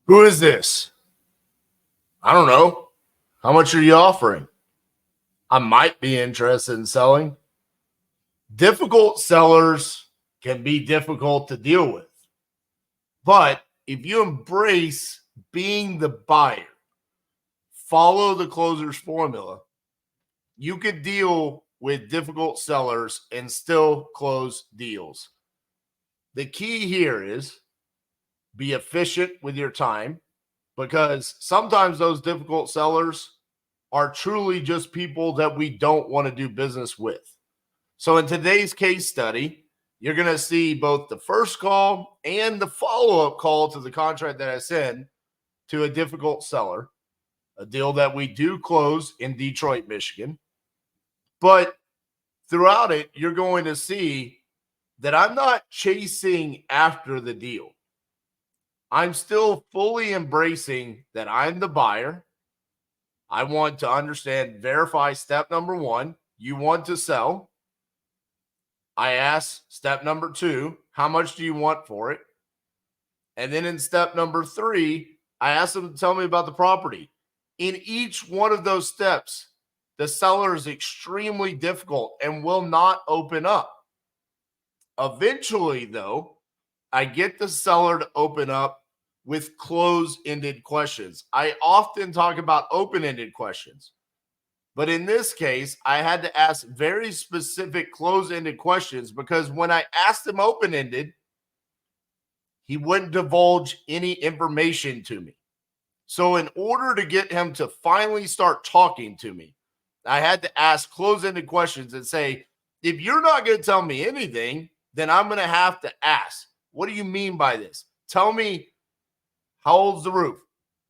Who is this? I don't know. How much are you offering? I might be interested in selling. Difficult sellers can be difficult to deal with. But if you embrace being the buyer, follow the closer's formula, you could deal with difficult sellers and still close deals. The key here is be efficient with your time, because sometimes those difficult sellers are truly just people that we don't want to do business with. So in today's case study, you're going to see both the first call and the follow-up call to the contract that I send to a difficult seller, a deal that we do close in Detroit, Michigan. But throughout it, you're going to see that I'm not chasing after the deal. I'm still fully embracing that I'm the buyer. I want to understand, verify step number one. You want to sell. I ask step number two, how much do you want for it? And then in step number three, I ask them to tell me about the property. In each one of those steps, the seller is extremely difficult and will not open up. Eventually, though, I get the seller to open up with close-ended questions. I often talk about open-ended questions, but in this case, I had to ask very specific close-ended questions because when I asked him open-ended, he wouldn't divulge any information to me. So in order to get him to finally start talking to me, I had to ask close-ended questions and say, if you're not going to tell me anything, then I'm going to have to ask, what do you mean by this? Tell me, how old's the roof?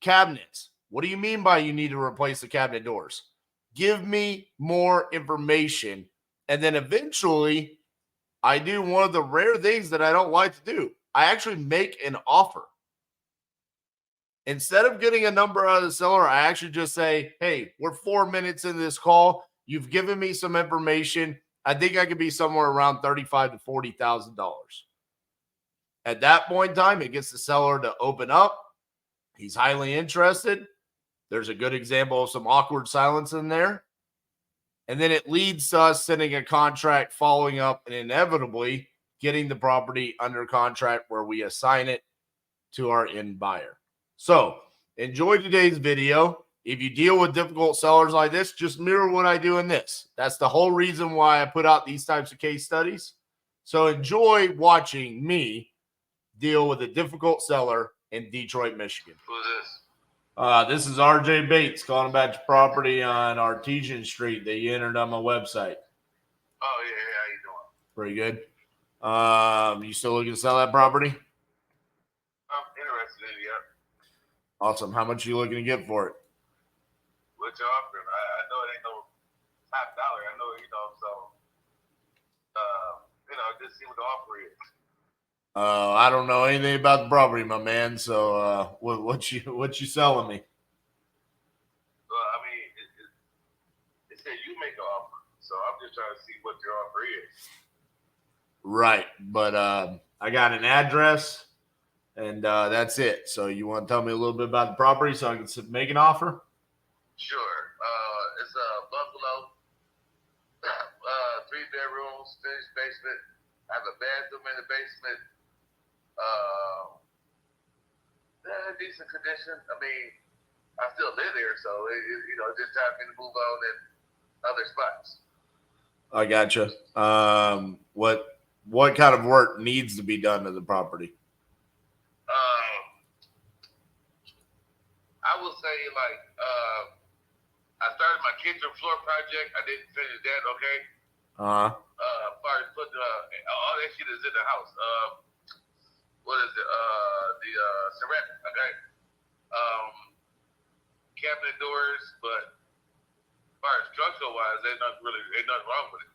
Cabinets. What do you mean by you need to replace the cabinet doors? Give me more information. And then eventually, I do one of the rare things that I don't like to do. I actually make an offer. Instead of getting a number out of the seller, I actually just say, hey, we're 4 minutes into this call. You've given me some information. I think I could be somewhere around $35,000 to $40,000. At that point in time, it gets the seller to open up. He's highly interested. There's a good example of some awkward silence in there. And then it leads to us sending a contract, following up, and inevitably getting the property under contract where we assign it to our end buyer. So enjoy today's video. If you deal with difficult sellers like this, just mirror what I do in this. That's the whole reason why I put out these types of case studies. So enjoy watching me deal with a difficult seller in Detroit, Michigan. Who's this? This is RJ Bates calling about your property on Artesian Street that you entered on my website. Oh, yeah, how you doing? Pretty good. You still looking to sell that property? I'm interested in it, yeah. Awesome. How much are you looking to get for it? What you offering? I know it ain't no top dollar. I know, so, just see what the offer is. I don't know anything about the property, my man. So, what you selling me? Well, I mean, it said you make an offer, so I'm just trying to see what your offer is. Right, but I got an address, and that's it. So, you want to tell me a little bit about the property so I can make an offer? Sure. It's a bungalow, 3 bedrooms, finished basement. I have a bathroom in the basement. Decent condition. I mean, I still live there, so just time for me to move on in other spots. I gotcha. What kind of work needs to be done to the property? I will say, I started my kitchen floor project. I didn't finish that. Okay. As far as putting all that shit is in the house. What is it? The ceramic, okay? Cabinet doors, but as far as structural wise, ain't nothing wrong with it.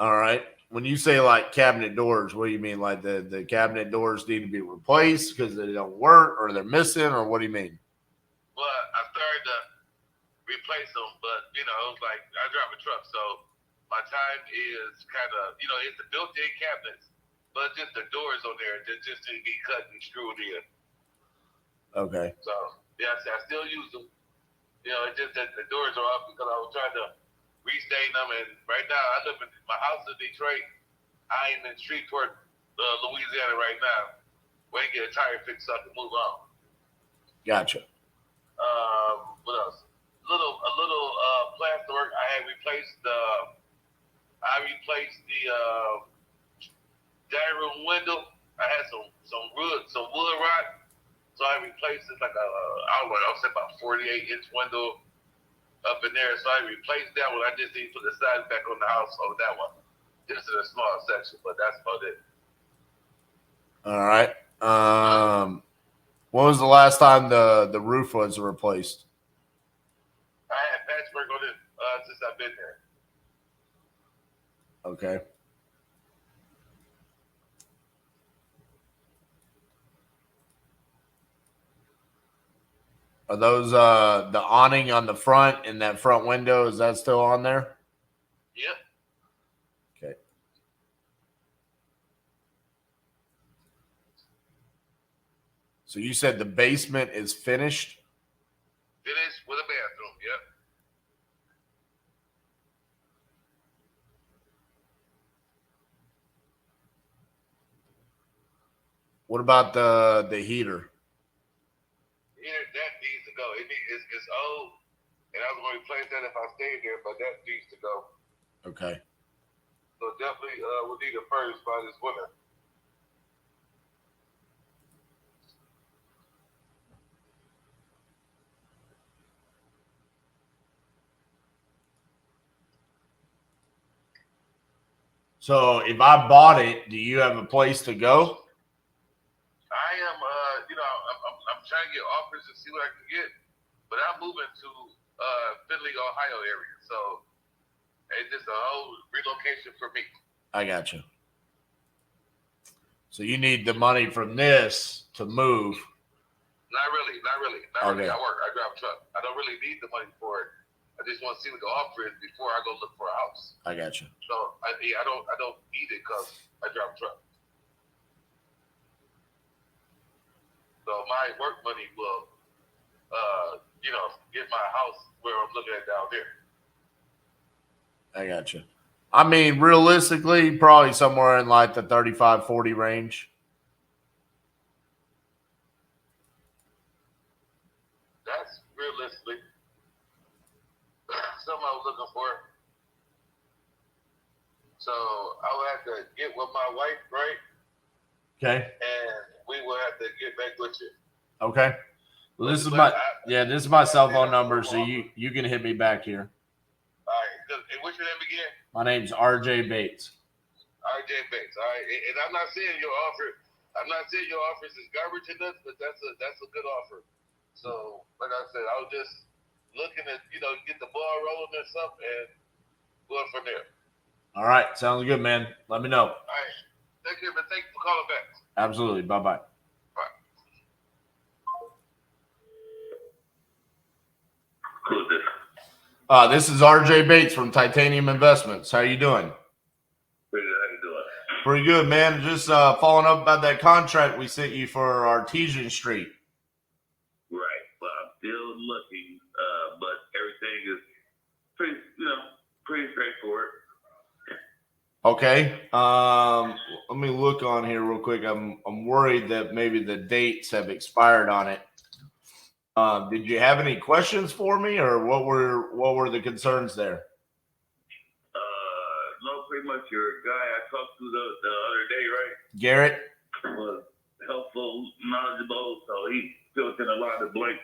All right. When you say like cabinet doors, what do you mean? Like the cabinet doors need to be replaced because they don't work or they're missing, or what do you mean? Well, I started to replace them, but it was like I drive a truck, so my time is kind of it's the built-in cabinets. But just the doors on there that just need to be cut and screwed in. Okay. So yeah, I still use them. You know, it's just that the doors are up because I was trying to restain them. And right now, I live in my house in Detroit. I am in Shreveport, Louisiana right now. Waiting to get a tire fixed so I can move on. Gotcha. What else? A little plaster work. I had replaced the dining room window. I had some wood rot, so I replaced it like I'll say about 48-inch window up in there. So I replaced that one. I just need to put the side back on the house on that one, just in a small section. But that's about it. All right. When was the last time the roof was replaced? I had patchwork on it since I've been there. Okay. Are those the awning on the front and that front window? Is that still on there? Yep. Okay. So you said the basement is finished? Finished with a bathroom, yep. What about the heater? Heater, that needs to go. It's old, and I was going to replace that if I stayed there, but that needs to go. Okay. So definitely we'll need a furnace by this winter. So if I bought it, do you have a place to go? I am, I'm trying to get offers to see what I can get, but I'm moving to Findlay, Ohio area, so it's just a whole relocation for me. I got you. So you need the money from this to move. Not really. Okay. I work. I drive a truck. I don't really need the money for it. I just want to see what the offer is before I go look for a house. I got you. So I don't need it because I drive a truck. So my work money will, get my house where I'm looking at down there. I got you. I mean, realistically, probably somewhere in like the 35, 40 range. That's realistically something I was looking for. So I will have to get with my wife, right? Okay. And we will have to get back with you. Okay. Well, this is my cell phone number, so you can hit me back here. All right. And what's your name again? My name's RJ Bates. RJ Bates. All right. And I'm not saying your offer. I'm not saying your offers is garbage or nothing, but that's a good offer. So, like I said, I was just looking at get the ball rolling and stuff and going from there. All right. Sounds good, man. Let me know. All right. Thank you, but thanks for calling back. Absolutely. Bye-bye. Bye. Who's this? This is RJ Bates from Titanium Investments. How you doing? Pretty good. How you doing? Pretty good, man. Just following up about that contract we sent you for Artesian Street. Right. Well, I'm still looking, but everything is pretty straightforward. Okay. Let me look on here real quick. I'm worried that maybe the dates have expired on it. Did you have any questions for me, or what were the concerns there? No, pretty much your guy I talked to the other day, right? Garrett was helpful, knowledgeable, so he filled in a lot of blanks.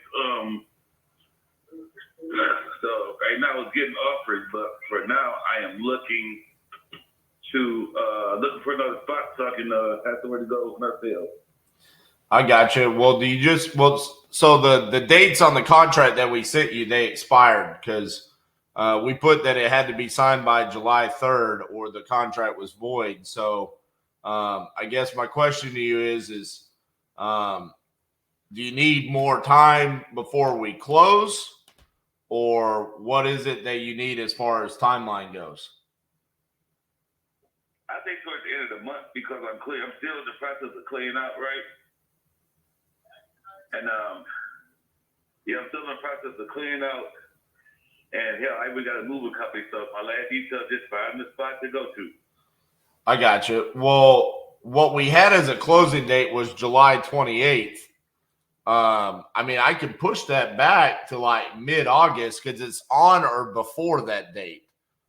So right now it's getting offers, but for now I am looking for another spot so I can have somewhere to go when I sell. I got you. Well, so the dates on the contract that we sent you, they expired because we put that it had to be signed by July 3rd or the contract was void. So I guess my question to you is do you need more time before we close, or what is it that you need as far as timeline goes? I think towards the end of the month because I'm still in the process of cleaning out, right? And yeah, I'm still in the process of cleaning out. And hell, I even got a moving company, so my last detail just find the spot to go to. I got you. Well, what we had as a closing date was July 28th. I mean, I could push that back to like mid-August because it's on or before that date.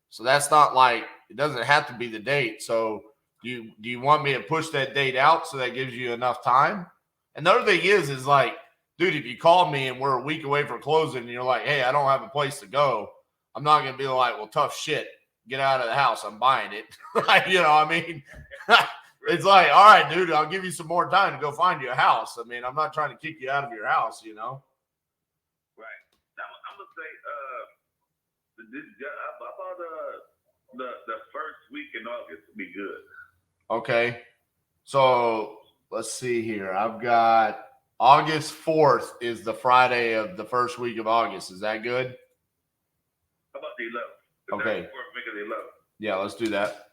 So that's not like it doesn't have to be the date. So do you want me to push that date out so that gives you enough time? And the other thing is like, dude, if you call me and we're a week away from closing and you're like, hey, I don't have a place to go, I'm not gonna be like, well, tough shit. Get out of the house. I'm buying it. Like, you know, I mean, it's like, all right, dude, I'll give you some more time to go find you a house. I mean, I'm not trying to kick you out of your house, you know? Right. Now, I'm going to say, I thought the first week in August would be good. Okay. So let's see here. I've got August 4th is the Friday of the first week of August. Is that good? How about the 11th? Okay. Week of the 11th. Yeah, let's do that.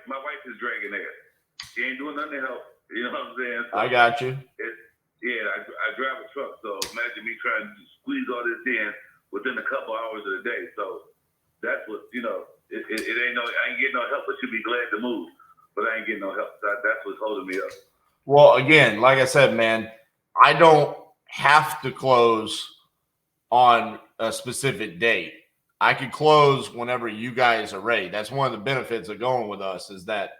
My wife is dragging there. She ain't doing nothing to help. You know what I'm saying? So I got you. I drive a truck, so imagine me trying to squeeze all this in within a couple hours of the day. So that's what, you know, it ain't I ain't getting no help, but she'll be glad to move. But I ain't getting no help. That's what's holding me up. Well, again, like I said, man, I don't have to close on a specific date. I could close whenever you guys are ready. That's one of the benefits of going with us is that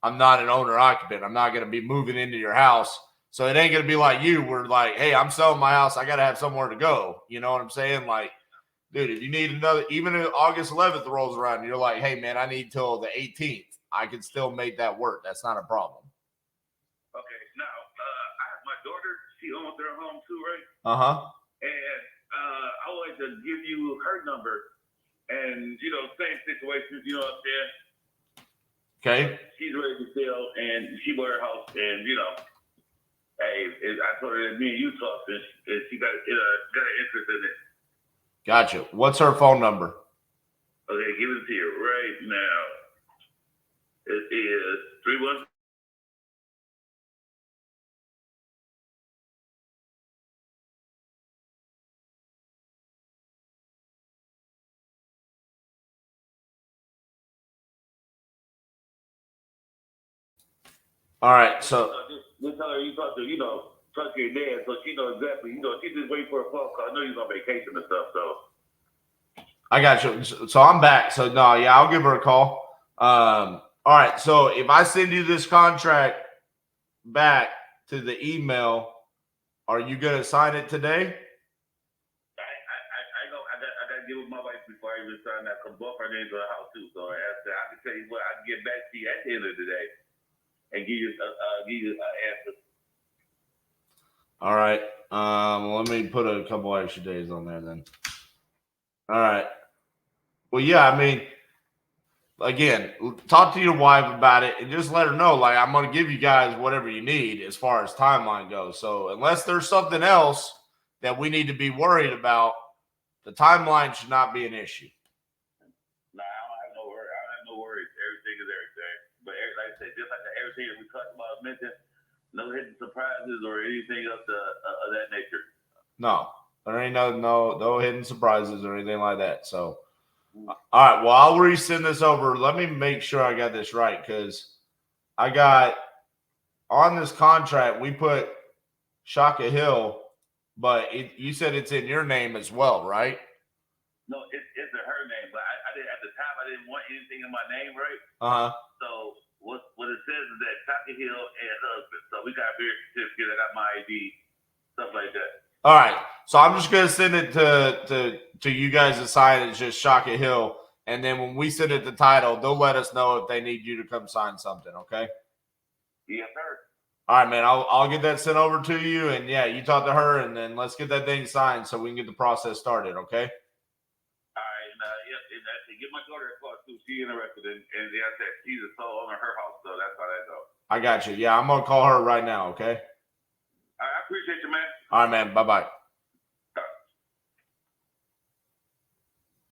I'm not an owner occupant. I'm not going to be moving into your house. So it ain't going to be like you. We're like, hey, I'm selling my house. I got to have somewhere to go. You know what I'm saying? Like, dude, if you need another, even if August 11th rolls around and you're like, hey, man, I need till the 18th, I can still make that work. That's not a problem. Okay. Now, I have my daughter. She owns her home too, right? Uh-huh. And I would like to give you her number. And, you know, same situation, you know what I'm saying? Okay. She's ready to sell, and she bought her house, and, you know, hey, I told her that me and you talked, and she got an interest in it. Gotcha. What's her phone number? Okay, give it to you right now. It is 3-1. All right, so Just tell her you talk to, you know, talk to your dad, so she knows exactly, you know, she just wait for a phone call. I know you're on vacation and stuff, so. I got you. So I'm back. So no, yeah, I'll give her a call. All right. So if I send you this contract back to the email, are you gonna sign it today? I gotta give it my wife before I even sign that. Cause both our names are the house too. So I can tell you what, I can get back to you at the end of the day and give you an answer. All right. Let me put a couple extra days on there then. All right. Well, yeah, I mean, again, talk to your wife about it and just let her know, like, I'm going to give you guys whatever you need as far as timeline goes. So unless there's something else that we need to be worried about, the timeline should not be an issue. Nah, I don't have no worries. I don't have no worries. Everything is everything. But like I said, just like everything that we talked about, mentioned, no hidden surprises or anything of that nature. No, there ain't no hidden surprises or anything like that. So, all right. Well, I'll resend this over. Let me make sure I got this right because I got on this contract we put Shaka Hill, but you said it's in your name as well, right? No, it's in her name, but I didn't at the time. I didn't want anything in my name, right? So what it says is that Shaka Hill and husband. So we got a marriage certificate. I got my ID, stuff like that. All right. So I'm just gonna send it to you guys to sign. It's just Shaka Hill, and then when we send it the title, they'll let us know if they need you to come sign something. Okay. Yes, sir. All right, man. I'll get that sent over to you, and yeah, you talk to her, and then let's get that thing signed so we can get the process started. Okay. All right, and get my daughter a call too. She's interested in, and like I said, she's a sole owner of her house, so that's how that goes. I got you. Yeah, I'm gonna call her right now. Okay. All right, I appreciate you, man. All right, man. Bye-bye.